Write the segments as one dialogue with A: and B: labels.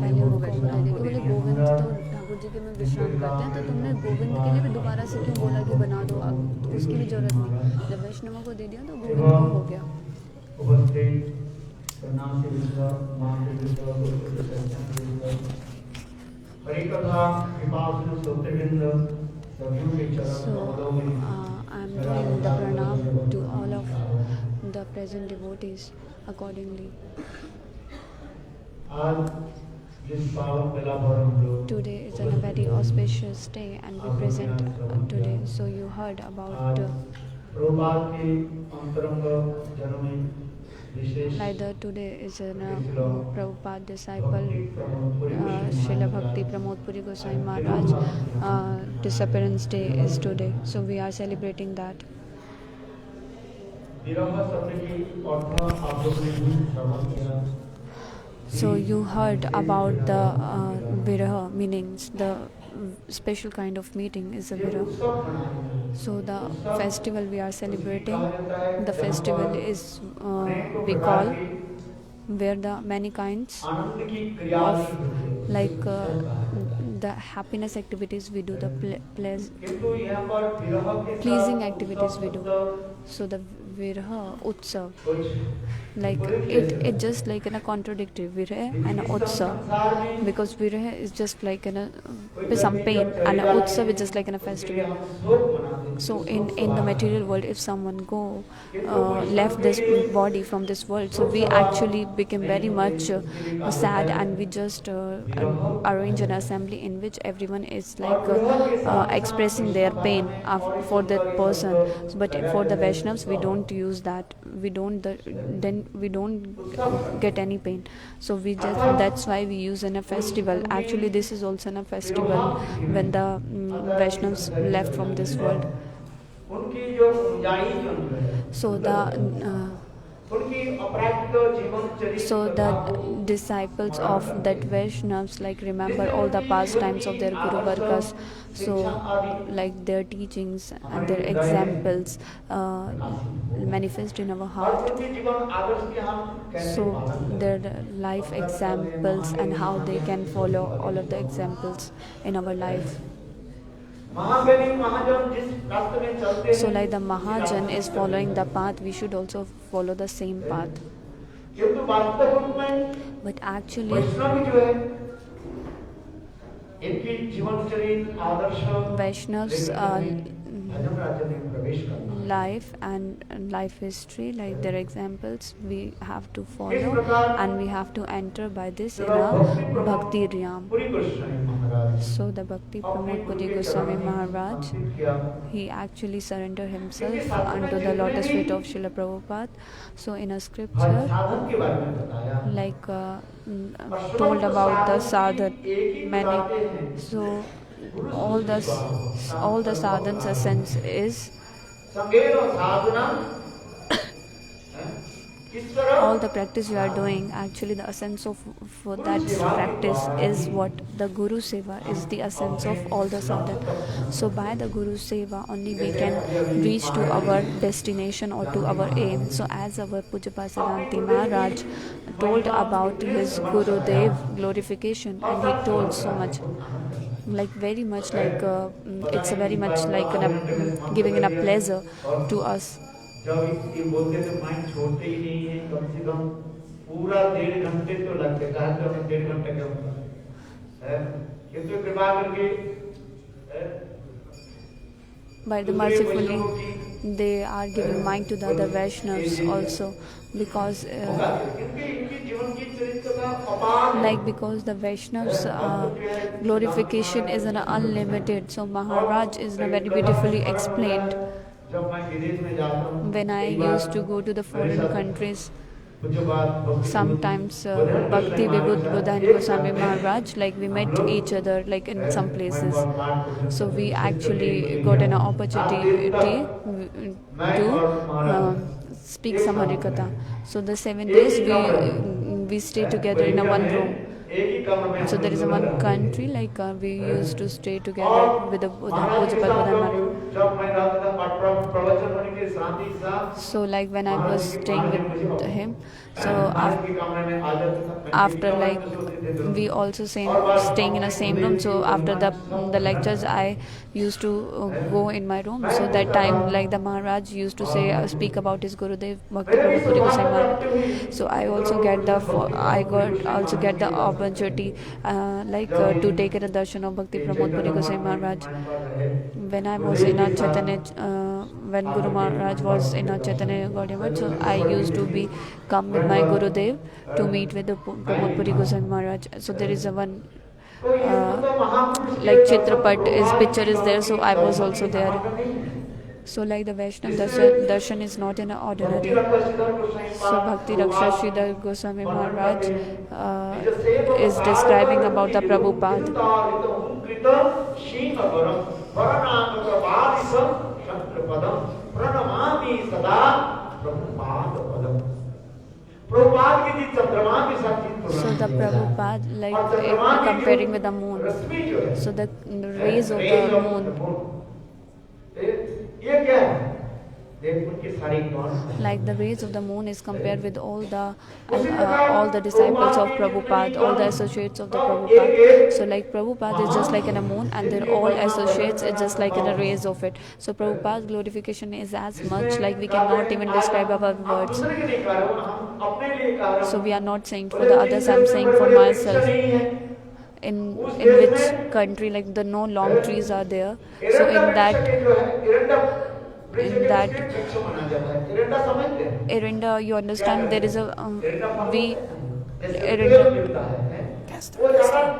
A: पहले उनको बताया कि बोले गोविंद तो ठाकुर जी के में विश्राम करते हैं, तो तुमने गोविंद के लिए भी दोबारा से क्यों बोला कि बना दो, अब तो उसकी भी जरूरत नहीं, जब वैष्णवों को दे दिया तो गोविंद को हो गया। So I'm doing the pranam to all of the present devotees accordingly. Today is a very auspicious day and we present today. So you heard about neither today is a Prabhupada disciple, Srila Bhakti Pramod Puri Goswami Maharaj disappearance day is today. So we are celebrating that. So you heard about the Viraha, meanings the special kind of meeting is a Viraha. So the festival we are celebrating, the festival is we call where the many kinds of like the happiness activities we do, the pleasing activities we do. So the Viraha Utsav, like it just like in a contradictory Viraha and Utsav, because Viraha is just like in a some pain and Utsav is just like in a festival. So in the material world, if someone go left this body from this world, so we actually became very much sad, and we just arrange an assembly in which everyone is like expressing their pain for that person. But for the Vaishnavas, we don't use that. We don't get any pain. So we just, that's why we use in a festival. Actually, this is also in a festival when the Vaishnavas left from this world. So the disciples of that Vaishnavas like remember all the pastimes of their Guru Vargas, so like their teachings and their examples manifest in our heart. So their life examples and how they can follow all of the examples in our life. So like the Mahajan is following the path, we should also follow the same path. But actually Vaishnavs life and life history, like their examples, we have to follow and we have to enter by this in a Bhakti Riyam. So the Bhakti Pramod Puri Goswami Maharaj, he actually surrendered himself unto the lotus feet of Srila Prabhupada. So in a scripture, like told about the sadhan, many. So all the sadhan's essence is all the practice you are doing, actually the essence of for that practice is what the Guru Seva is, the essence of all the sadhana. So by the Guru Seva only we can reach to our destination or to our aim. So as our Pujapad Siddhanti Maharaj told about his Guru Dev glorification, and he told so much, like very much like it's a very much like giving a pleasure to us.
B: जब ये बोलते थे mind छोड़ते ही नहीं है, कम से कम पूरा 1.5 घंटे तो लगते, कहा तो 1.5 घंटा क्या होता है, किंतु कृपा करके
A: by the mercifully they are giving mic to the other Vaishnavas also, because
B: क्योंकि इनकी जीवन की चरित्र का अपार है।
A: like because the Vaishnavas glorification is an unlimited, so Maharaj is very beautifully explained.
B: जब मैं विदेश में जाता हूँ,
A: When I
B: एक बार
A: used to go to the foreign
B: हमेशा
A: countries,
B: पूज्य बात भक्ति
A: sometimes
B: Buddhan
A: Bhakti
B: Goswami
A: Vibhuti
B: महाराज
A: Buddhani
B: एक
A: Goswami
B: समय
A: Maharaj, like we met
B: हम लोग,
A: each other like in some
B: मैं
A: places.
B: वहाँ पाठ पूजन
A: So we
B: करते हैं।
A: actually
B: एक
A: got an
B: दिन
A: opportunity
B: मैं
A: to
B: और महाराज
A: speak
B: एक
A: some
B: साथ
A: Harikatha.
B: में,
A: So the 7
B: एक
A: days
B: ही कमरे
A: we stay
B: हैं,
A: together in a
B: वही
A: one
B: में,
A: room.
B: एक ही कमरे में
A: So
B: हम
A: there is a
B: लोग
A: one
B: रहते थे।
A: country like we used to stay together
B: और
A: with the
B: महाराज के
A: Pujapad
B: साथ
A: Buddha Maharaj.
B: जब मैं रहता था प्रवचन होने के साथ ही साथ
A: So like when I was
B: महाराज के
A: staying
B: पास मुझे
A: with him, so
B: महाराज के कमरे में आ जाता था। मैं
A: after
B: कमरे
A: like
B: में सोते थे दोनों।
A: we also
B: और बस
A: staying in the same room, so after the lectures I used to go in my room. So that time like the Maharaj used to say speak about his Gurudev Bhakti
B: मेरे भी
A: Prabhu Puri Goswami
B: सौभाग्य
A: Maharaj.
B: प्राप्त हुई।
A: So I also get the opportunity to take a darshan of Bhakti Pramod Puri Goswami Maharaj. When I was in a Chaitanya, when Guru Maharaj was in a Chaitanya Gaudiya Math, so I used to come with my Gurudev to meet with the Pramod Puri Goswami Maharaj. So there is a one like Chitrapat is picture is there, so I was also there. So like the Vaishnav darshan is not an ordinary. So Bhakti Raksha Sridhar Goswami Maharaj is describing about the Prabhupada. So the Prabhupada, like comparing with the moon, so the rays of the moon, like the rays of the moon is compared with all the disciples of Prabhupada, all the associates of the Prabhupada. So like Prabhupada is just like in a moon, and their all associates is just like in the rays of it. So Prabhupada's glorification is as much like we cannot even describe our words. So we are not saying for the others, I'm saying for myself. In which country like the no long trees are there, so in that Erinda, you understand, there is a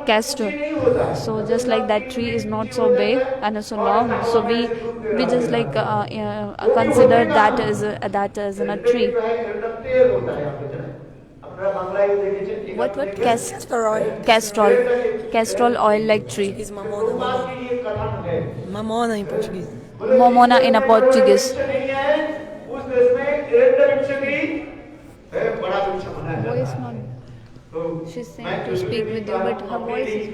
A: castor. So just like that tree is not so big and so long, so we just like consider that as a tree. What castor oil like tree.
C: Mamona em português.
A: Momona in a Portuguese. Voice not. She's saying to speak with you, but her voice is.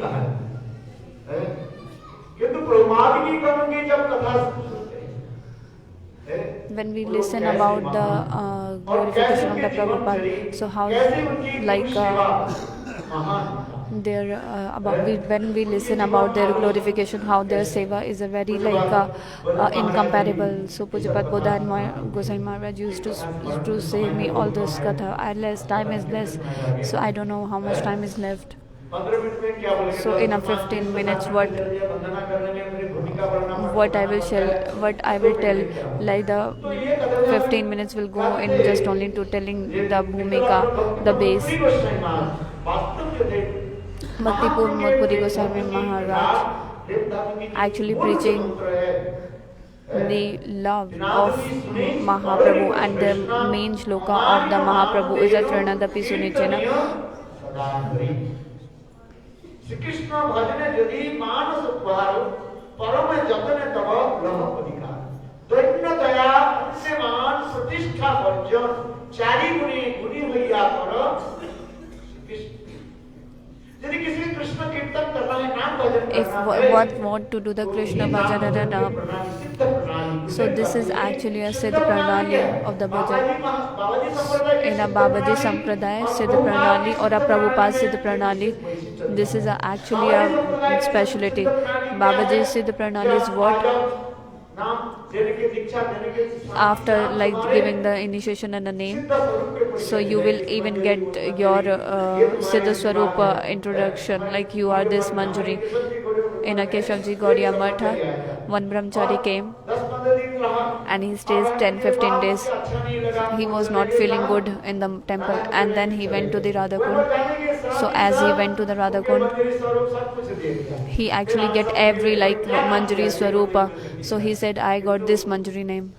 A: When we listen about the glorification of the Prabhupada, so how like when we listen about their glorification, how their seva is a very incomparable. So Pujapad Buddha Goswami Maharaj used to say me all this katha. Time is less, so I don't know how much time is left. So in a 15 minutes, what I will tell, like the 15 minutes will go in just only to telling the bhumika, the base. Bhakti Pramod Puri Goswami Maharaj actually preaching the love of Mahaprabhu, and the main shloka of the Mahaprabhu is a Trinadapi Sunichena.
B: Shrikrishna भजने यदि मानस द्वार परम जतन तब लह अधिकार दैन्य दया पुण्यमान प्रतिष्ठा वर्जन चारि गुणी गुणी भैया पर यदि किसी कृष्ण कीर्तन करना है नाम भजन
A: if want to do the Krishna bhajan, so this is actually a Siddha Pranali of the bhajan. In a Babaji Sampradaya Siddha Pranali or a Prabhupada Siddha Pranali, this is actually a speciality. Babaji Siddha Pranali is what?
B: नाम देने के दीक्षा देने के
A: after like giving the initiation and the name, so you will even get your Siddha Swarupa introduction, like you are this Manjari. In a Keshavji Gaudiya Matha, one brahmachari came and he stays 10-15 days. He was not feeling good in the temple, and then he went to the Radha Kund. So as he went to the Radha Kund, he actually get every like Manjari Swarupa. So he said, I got this Manjari name.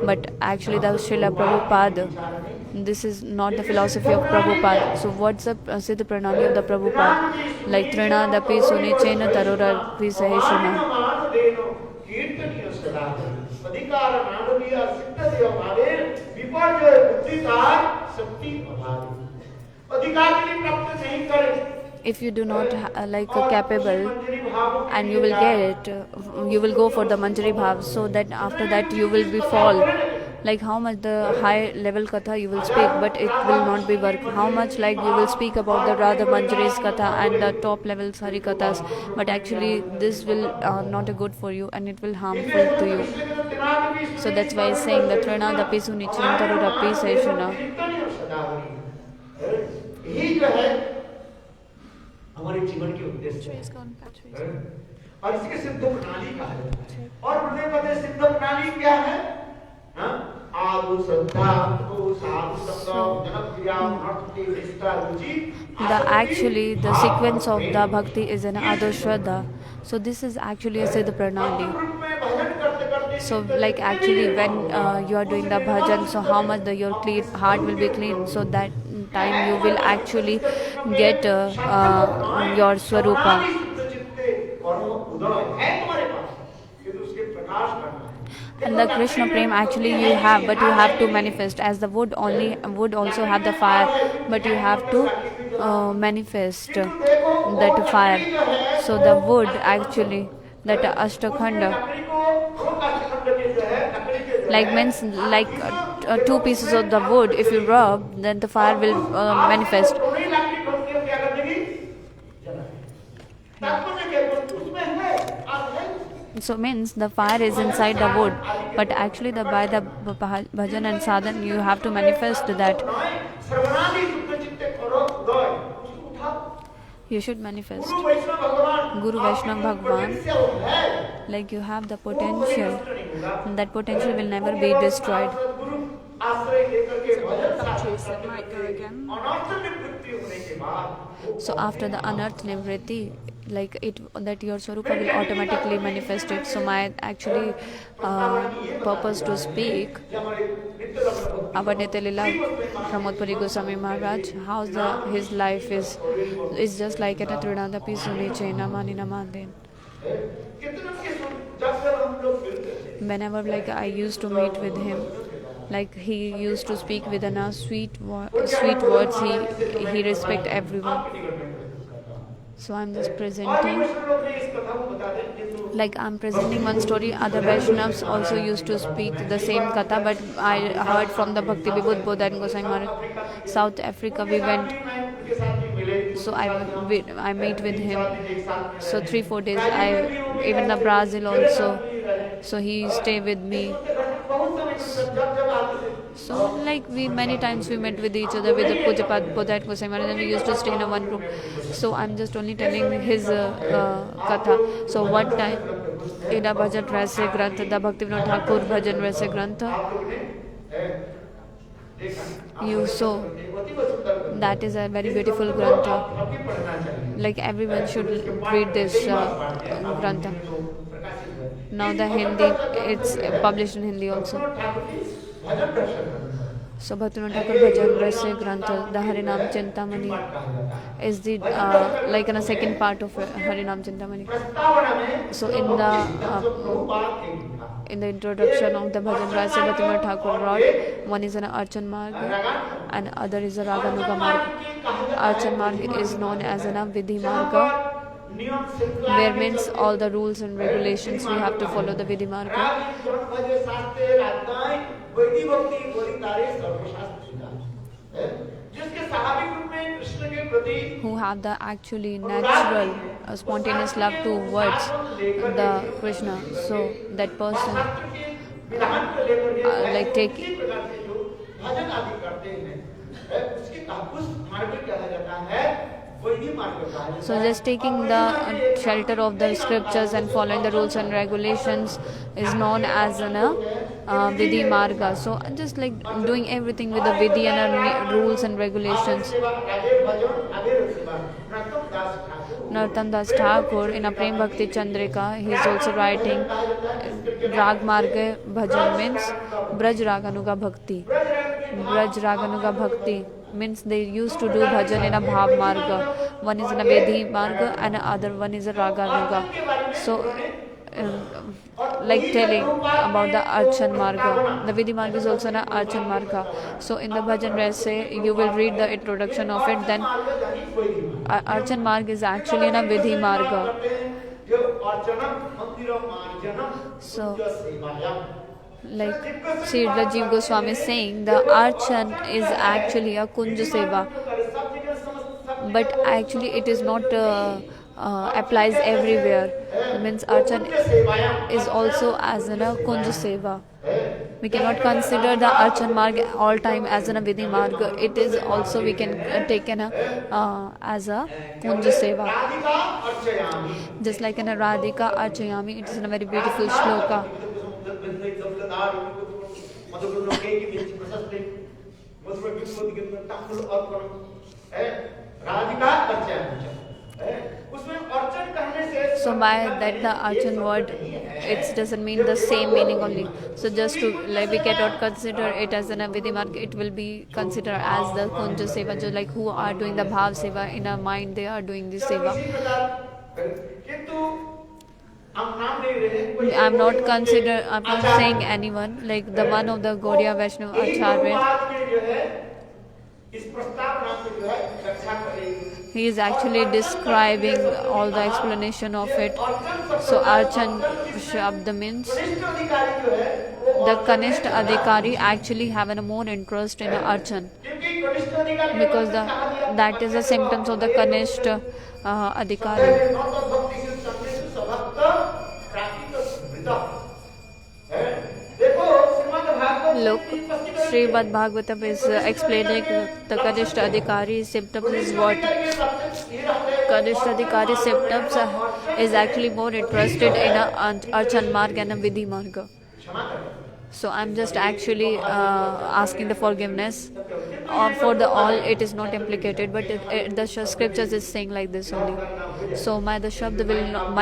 A: But actually the Srila Prabhupada, this is not the philosophy of Prabhupada. So what's the Siddha Pranali of the Prabhupada? Like Trina Dapi Sunichena Tarora Visaheshana. If you do not capable, and you will get you will go for the Manjari Bhav, so that after that you will be fall. Like how much the high level katha you will speak, but it will not be work. How much like you will speak about the Radha Manjari's katha and the top level Sari kathas, but actually this will not good for you and it will harmful to you. So that's why he's saying that Trina Dapi Sunichintaru Dapi Seshana.
B: हमारे जीवन के उद्देश्य और इसके सिद्ध प्रणाली कहा जाता है। और हृदय पदे सिद्ध प्रणाली क्या है? आदु श्रद्धा तो साधु संग जनक क्रिया भक्ति निष्ठा रुचि।
A: Actually the sequence of the bhakti is an Adu Shraddha. So this is actually a Siddha Pranali. So like actually when you are doing the bhajan, so how much your clean heart will be clean, so that time you will actually get your Swarupa. And the Krishna Prem actually you have, but you have to manifest. As the wood also have the fire, but you have to manifest that fire. So the wood actually, that Ashtakhanda, like means like two pieces of the wood, if you rub, then the fire will manifest. So means the fire is inside the wood, but actually by the bhajan and sadhan you have to manifest that. You should manifest. Guru Vaishnava Bhagwan, like you have the potential, and that potential will never be destroyed. So after the anarth nivritti, like it, that your Swarupa will automatically manifest it. So my actually purpose to speak about Nityalila Pramod Puri Goswami Maharaj, how his life is just like a Trinada Pisuni Chena Mani Namandin. Whenever like I used to meet with him, like he used to speak with sweet words, he respect everyone. So I'm just presenting, like I'm presenting one story. Other Vaishnavas also used to speak the same katha, but I heard from the Bhakti Vibhud Bodhan Goswami Maharaj. South Africa we went, so I meet with him. So 3-4 days, even the Brazil also. So he stay with me. So like many times we met with each other with the Pujapad Bodhat Goswami Maharaj, and we used to stay in one room. So I'm just only telling his katha. So one time in a Bhajan Rasa Grantha, the Bhaktivinoda Thakur Bhajan Rasa Grantha, you saw that is a very beautiful Grantha. Like everyone should read this Grantha. Now the Hindi, it's published in Hindi also. So Bhaktivinoda Thakur Bhajan Rasa Grantha, the Harinam Chintamani, is the like in a second part of Harinam Chintamani. So in the introduction of the Bhajan Rasa, Bhaktivinoda Thakur wrote, one is an Archan Marga and other is a Raganuga Marga. Archan Marga is known as a Vidhi Marga, where means all the rules and regulations we have to follow the Vidhi Marga.
B: स्वाभाविक रूप में कृष्ण के प्रति
A: who have the actually natural spontaneous love towards the Krishna. So that person
B: शास्त्र के विधान को लेकर के
A: like take
B: इसी प्रकार से जो भजन आदि करते हैं उसके उस मार्ग को कहा जाता है वही मार्ग कहा जाता है।
A: so just taking the shelter of the scriptures and following the rules and regulations is known as an vidhi marga. So just like doing everything with the vidhi and rules and regulations. Narottam Das Thakur in a Prem Bhakti Chandrika, he is also writing Rag Marga Bhajan means Braj Raganuga Bhakti. Braj Raganuga Bhakti means they used to do bhajan in a bhav marga. One is in a vedhi marga and the other one is a raganuga. So like telling about the archan marga. The vidhi marga is also an archan marga. So in the bhajan rese you will read the introduction of it. Then archan marga is actually in a vidhi marga. So like Sri Rajiv Goswami is saying, the archan is actually a kunja seva, but actually it is not applies everywhere. It means archan is also as in a kunja seva. We cannot consider the archan marg all time as in a vidhi marg. It is also we can take in a as a kunja seva. Just like in a Radhika Archayami, it is in a very beautiful shloka. So by that the archan word, it doesn't mean the same meaning only. So just to like we cannot consider it as an vidhi marg, it will be considered as the kunja seva, just like who are doing the bhav seva in our mind, they are doing this seva. I'm not saying anyone, like the one of the Gaudiya Vaishnava Acharya. He is actually describing all the explanation of it. So Archan Shabda means the Kanishta Adhikari actually have a more interest in the Archan, because that is the symptoms of the Kanishta Adhikari. Look, Srimad Bhagavatam is explaining the Kanishta Adhikari symptoms is what? Kanishta Adhikari symptoms is actually more interested in a Archan Marga and a Vidhi Marga. So I'm just actually asking the forgiveness. For the all, it is not implicated, but the scriptures is saying like this only. So my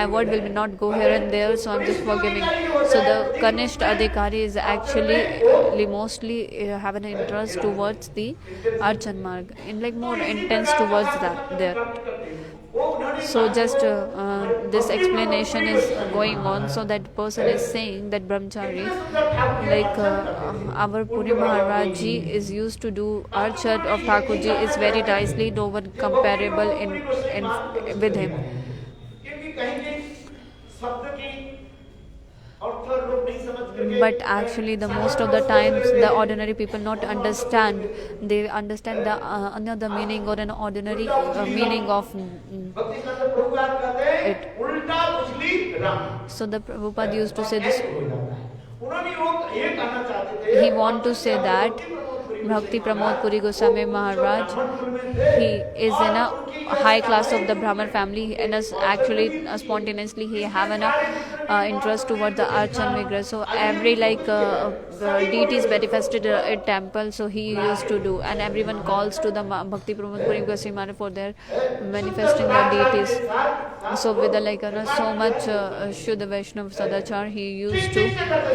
A: word will not go here and there. So I'm just forgiving. So the Kanishta Adhikari is actually mostly have an interest towards the Archan Marg, in like more intense towards that there. So just this explanation is going on. So that person is saying that brahmachari, like our Puri Maharaj ji is used to do archan of Thakurji is very nicely, no one comparable in with him. But actually the most of the times the ordinary people not understand. They understand the another meaning or an ordinary meaning of it. So the Prabhupada used to say this. He want to say that Bhakti Pramod Puri Goswami Maharaj, he is in a high class of the Brahman family, and actually spontaneously he have an interest towards the Archan Vigraha. So every like deities manifested at temple, so he used to do, and everyone calls to the Bhakti Pramod Puri Goswami Maharaj for their manifesting the deities. So with the like so much Shuddha Vaishnava Sadachar, he used to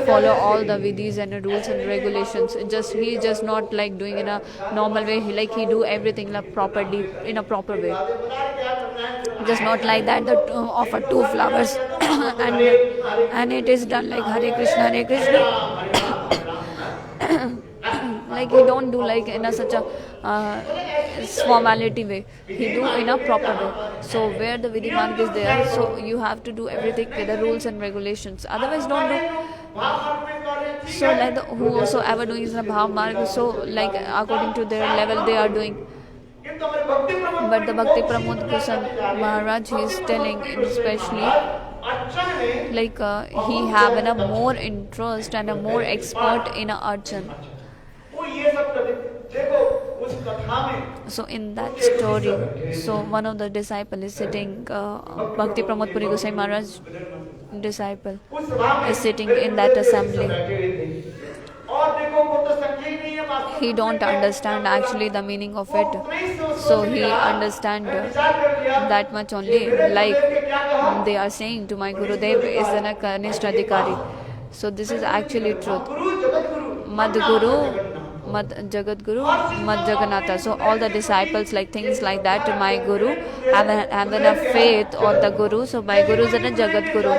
A: follow all the vidhis and rules and regulations. He just not like doing in a normal way. He do everything like properly in a proper way. Just not like that offer 2 flowers and it is done like Hare Krishna Hare Krishna. Like he don't do like in a such a formality way. He do in a proper way. So where the Vidhi Marg is there, so you have to do everything with the rules and regulations. Otherwise don't do. So like whosoever doing is in a Bhav Marg, so like according to their level they are doing.
B: किंतु हमारे भक्ति Pramod
A: But the
B: Puri
A: Bhakti
B: वो उसी
A: Pramod
B: दुनिया
A: Goswami
B: करते जा रहे हैं।
A: Maharaj, he is
B: भक्ति
A: telling
B: प्रमोद पुरी गोस्वामी
A: especially
B: महाराज अर्चन में
A: like he have a more interest and a more expert in a archan.
B: वो ये सब करते देखो उस कथा में
A: So in that story, so one of the disciple is sitting, Bhakti Pramod Puri Goswami Maharaj disciple
B: उस सभा में
A: is sitting in that assembly.
B: बैठे हुए थे। और देखो वो तो समझे ही नहीं है वास्तव
A: He
B: में
A: don't
B: क्या
A: understand
B: बोला।
A: actually the meaning of
B: वो
A: it.
B: उतना ही सोच
A: So
B: सोच
A: he
B: लिया,
A: understand
B: मैंने विचार कर लिया
A: that much
B: कि
A: only,
B: मेरे
A: like
B: गुरुदेव ने क्या कहा?
A: they are saying to my Gurudev is an Kanishta Adhikari. So this is actually truth.
B: Guru Jagat Guru
A: Mad Guru, Mad Jagat Guru, Mad Jagannatha. So all the disciples like things like that. My Guru have enough faith on the Guru. So my Guru is a Jagat Guru.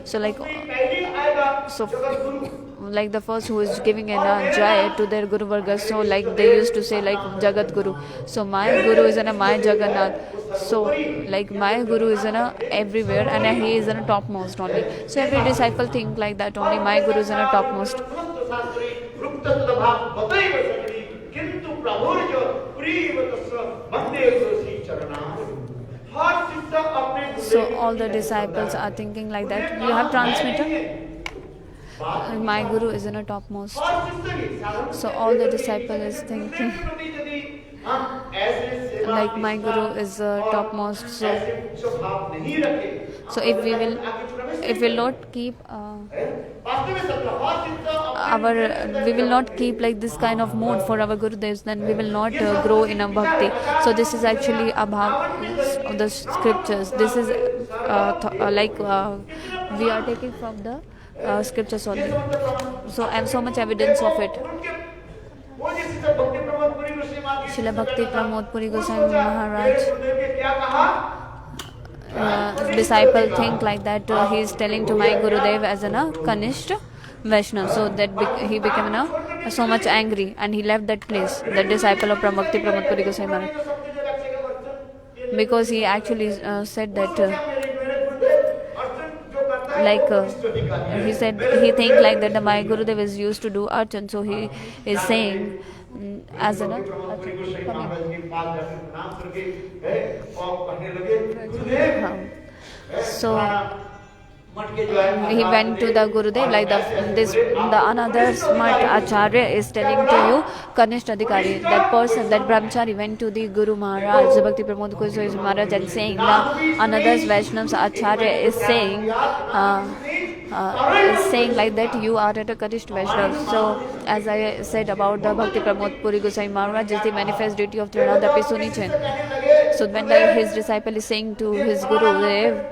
A: So like so like the first who is giving an jai to their Guru Varga. So like they used to say like Jagat Guru. So my Guru is in a my Jagannath. So like my Guru is in a everywhere and he is in a topmost only. So every disciple think like that only. My Guru is in a topmost.
B: किंतु प्रभुर्ज प्रियवतस्य वंदे श्री चरणाम्बुज। हर शिष्य अपने
A: So all the disciples are thinking like that. You have transmitter? My Guru is in a topmost. So all the disciple is thinking like my Guru is topmost. So if we will not keep we will not keep like this kind of mood for our Gurudevs, then we will not grow in a bhakti. So this is actually a bhag of the scriptures. This is we are taking from the scriptures only. So and so much evidence of it. Srila Bhakti Pramod Puri Goswami Maharaj disciple think like that he is telling to my Gurudev as a Kanishta Vaishnav. So that he became so much angry and he left that place, the disciple of Bhakti Pramod Puri Goswami Maharaj, because he actually said that he said he think like that my Gurudev is used to do archan. So he is saying as an so he went to the Gurudev like the another smart acharya is telling to you Kanishta Adhikari, that person, that brahmachari went to the Guru Maharaj Bhakti Pramod Goswami Maharaj and saying the another Vaishnav's acharya is saying like that you are at a Kanishta Vaishnav. So as I said about the Bhakti Pramod Puri Goswami Maharaj is the manifest deity of Trinadapi Sunichen. So when his disciple is saying to his Guru,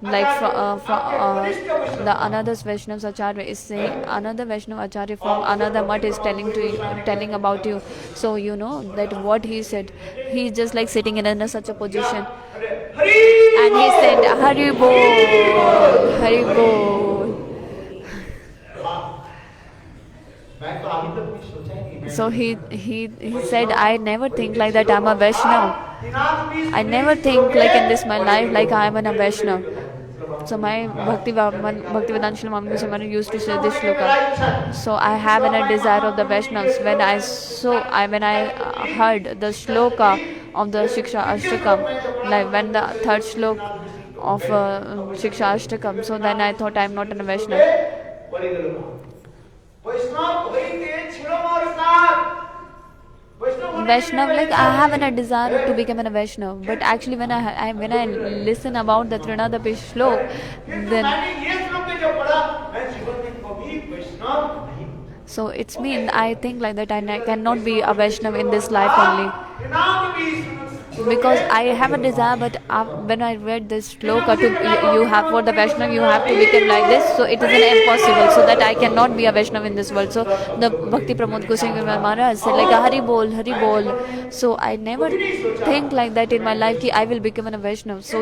A: like the another Vaishnava Acharya is saying, another Vaishnava Acharya from another mutt is telling about you. So you know that what he said, he is just like sitting in such a position, and he said Hari Bol, Hari Bol. So he said, I never think like that I'm a Vaishnava. I never think like in this my life like I am a Vaishnava. So my Bhaktivedanta Srila Mama Goswami used to say this shloka. So I have a desire of the Vaishnavas. When I heard the shloka of the Shiksha Ashtakam, like when the third shloka of Shiksha Ashtakam, so then I thought I am not a Vaishnava. Vaishnav, like I have a desire to become a Vaishnav, but actually when I listen about the Trinadapi Shlok, then so it's mean I think like that I cannot be a Vaishnav in this life only, because I have a desire, but when I read this shloka you have for the Vaishnav you have to become like this, so it is impossible, so that I cannot be a Vaishnav in this world. So the Bhakti Pramod Goswami Maharaj said like Hari Bol, Hari Bol. So I never think like that in my life ki I will become a Vaishnav. So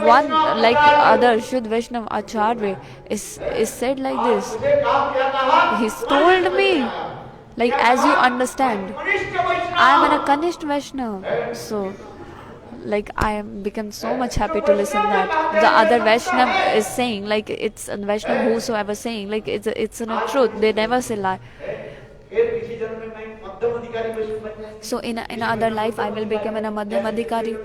A: one like other Shuddha Vaishnav Acharya is said like this. He's told me like as you understand, I am a Kanishta Vaishnav. So like I am become so much happy to listen that the other Vaishnav is saying like it's a Vaishnav whosoever saying like it's a truth. They never say lie. So in another life I will become a Madhyam Adhikari.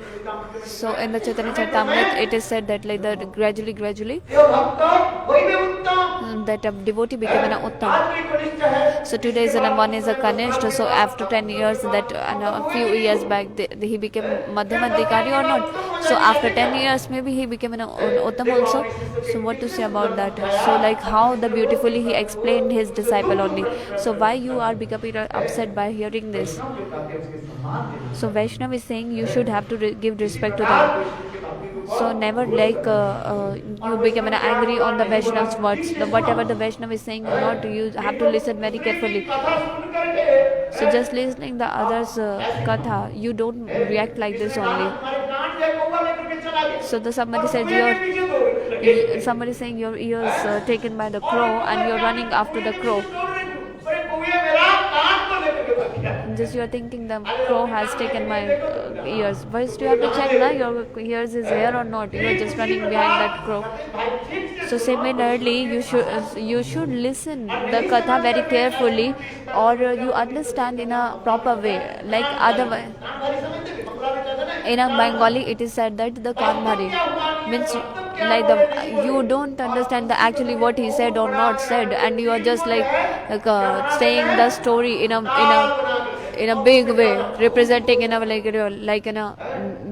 A: So in the Chaitanya Charitamrita it is said that like that gradually
B: देव भक्त होइबे उत्तम
A: that a devotee became an Uttam.
B: आज भी कनिष्ठ है
A: So today is one is a Kanishta. So after 10 years, that a few years back, he became Madhyam Adhikari or not. So after 10 years, maybe he became an Uttam also. So what to say about that? So like how the beautifully he explained his disciple only. So why you are becoming upset by hearing this? So Vaishnav is saying you should have to give respect to them. So never like you become angry on the Vaishnav's words. Whatever the Vaishnav is saying or not, you have to listen very carefully. So just listening the others' katha, you don't react like this only. So the somebody said somebody saying your ears taken by the crow and you're running after the crow. Just you are thinking the crow has taken my ears. First you have to check na your ears is here or not. You are just running behind that crow. So similarly, you should listen the katha very carefully, or you understand in a proper way. Like otherwise, in a Bengali, it is said that the Kanmari means like you don't understand the actually what he said or not said, and you are just like saying the story in a big way, representing in a like in a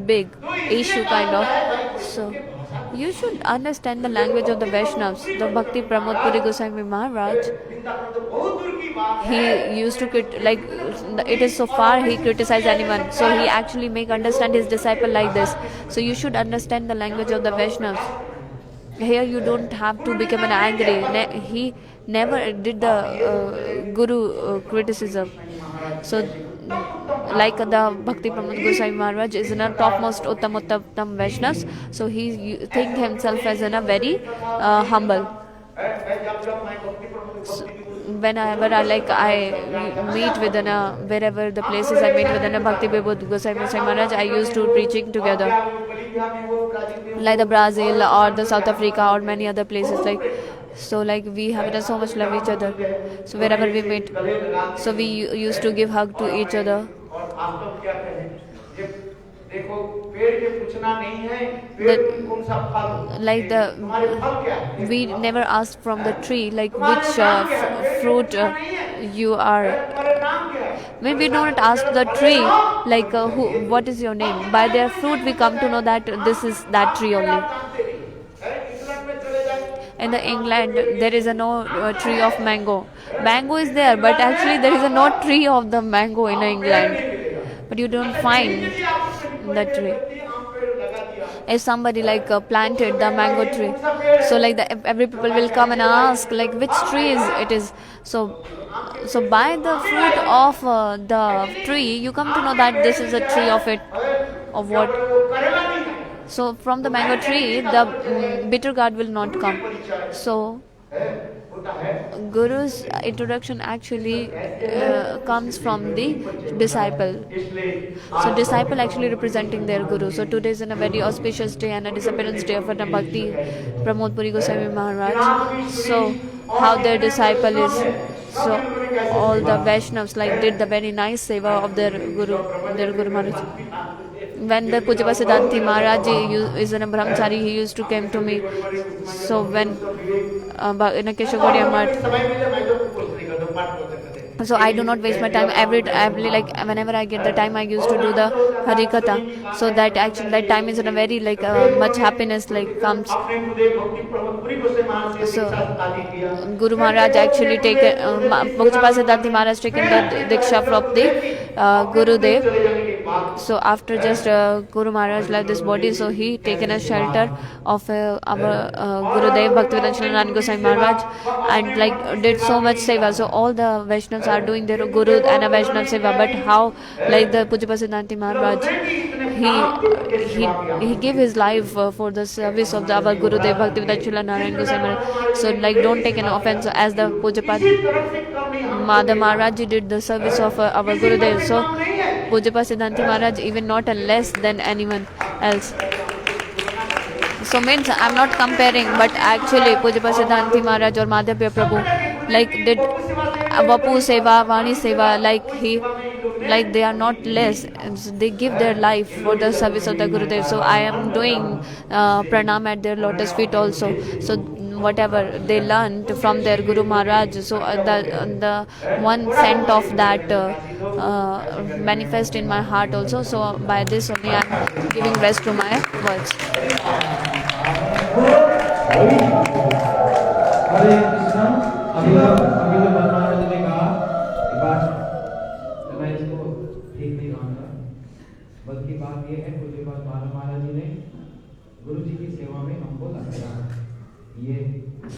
A: big issue kind of. So you should understand the language of the Vaishnavas. The Bhakti Pramod Puri Goswami Maharaj, he used to like it is so far he criticize anyone, so he actually make understand his disciple like this. So you should understand the language of the Vaishnavas. Here you don't have to become an angry. He never did the Guru criticism. So like the Bhakti Pramod Goswami Maharaj is in a topmost Uttam Vaishnavas, so he think himself as in a very humble. So whenever I meet within wherever the places I meet within a Bhakti Pramod Goswami Maharaj, I used to preaching together, like the Brazil or the South Africa or many other places like. So like we have so much love each other. So wherever we meet, so we used to give hug to each other. We never asked from the tree like which fruit you are. When we don't ask the tree like what is your name, by their fruit we come to know that this is that tree only. In the England there is no tree of mango. Mango is there, but actually there is no tree of the mango in England. But you don't find that tree. If somebody like planted the mango tree, so like every people will come and ask like which tree it is. So by the fruit of the tree you come to know that this is a tree of it, of what. So from the mango tree the bitter gourd will not come. So Guru's introduction actually comes from the disciple. So disciple actually representing their Guru. So today is a very auspicious day and a disappearance day of Bhakti Pramod Puri Goswami Maharaj. So how their disciple is. So all the Vaishnavas like did the very nice seva of their Guru Maharaj. When the Pujapa Siddhanti Maharaj is a brahmachari, he used to come to me. So when in a Keshavgaudiya Math, so I do not waste my time. Every like whenever I get the time, I used to do the Harikatha. So that actually that time is in a very like much happiness like comes. So Guru Maharaj actually taken Pujapa Siddhanti Maharaj taken the Diksha from the Gurudev. So after just Guru Maharaj left this body, so he taken a shelter of our Gurudev Bhaktivedanta Narayana Goswami Maharaj and like did so much seva. So all the Vaishnavas are doing their Guru and a Vaishnav seva, but how like the Pujapa Siddhanti Maharaj, he gave his life for the service of our Gurudev Bhaktivedanta Narayana Goswami Maharaj. So like don't take an offense as the Pujapa Madhav Maharaj did the service of our Gurudev. So Pujapa Siddhanti Maharaj even not less than anyone else. So means I'm not comparing, but actually Pujapa Siddhanti Maharaj or Madhavya Prabhu like did Vapu Seva, Vani Seva, like he like they are not less, they give their life for the service of the Gurudev. So I am doing pranam at their lotus feet also. So whatever they learned from their Guru Maharaj, so the one scent of that manifest in my heart also. So by this only I am giving rest to my words.
C: हरे कृष्णा। अभी तो महाराज ने कहा कि बात, तो मैं इसको ठीक नहीं कहूँगा, बल्कि बात ये है पूज्य महाराज जी ने गुरु जी की सेवा में हमको लगाया। ये